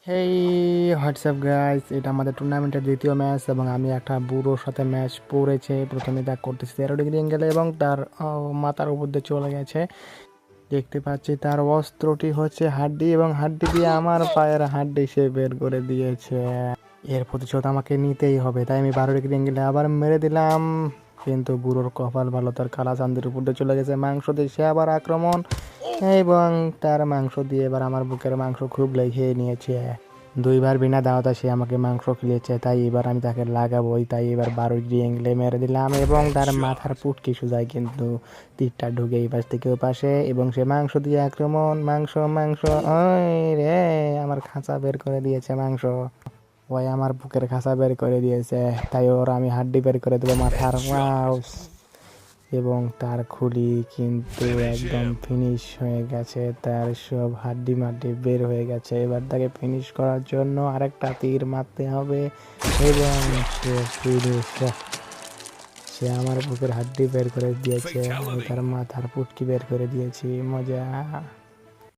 হেই WhatsApp guys, এটা আমাদের টুর্নামেন্টের দ্বিতীয় ম্যাচ এবং আমি একটা বুড়োর সাথে ম্যাচ পড়েছে। প্রথমে দেখ করতেছি 13 ডিগ্রি অ্যাঙ্গেলে এবং তার মাথার উপর দিয়ে চলে গেছে। দেখতে পাচ্ছি তার অস্ত্রটি হচ্ছে হাড্ডি এবং হাড্ডি দিয়ে আমার পায়ের হাড্ডি সে বের করে দিয়েছে। এর প্রতিশোধ আমাকে নিতেই হবে, তাই আমি 12 ডিগ্রি অ্যাঙ্গেলে আবার মেরে দিলাম। কিন্তু বুড়োর কপাল ভালো, তার কালা চান্দির উপর দিয়ে চলে গেছে মাংস দিয়ে সে আবার আক্রমণ, এবং তার মাংস দিয়ে এবার আমার বুকের মাংস খুব লেগে নিয়েছে। দুইবার বিনা দাওয়াতে সে আমাকে মাংস খেলিয়েছে, তাই এবার আমি তাকে লাগাবোই। তাই এবার 12 ডিগ্রি অ্যাঙ্গেলে মেরে দিলাম এবং তার মাথার পুটকি সুজায়, কিন্তু তীরটা ঢুকে এই পাশ থেকে ও পাশে এবং সে মাংস দিয়ে আক্রমণ। মাংস মাংস, ওই রে আমার খাঁচা বের করে দিয়েছে মাংস। ওই আমার বুকের খাঁচা বের করে দিয়েছে, তাই ওর আমি হাড্ডি বের করে দেবো মাথার। ওয়াও! এবং তার খুলি কিন্তু একদম ফিনিশ হয়ে গেছে, তার সব হাড্ডি মাড্ডি বের হয়ে গেছে। এবার তাকে ফিনিশ করার জন্য আরেকটা তীর মারতে হবে এবং সে ফিনিশ। সে আমার বুকের হাড্ডি বের করে দিয়েছে, আমি তার মাথার পুটকি বের করে দিয়েছি। মজা!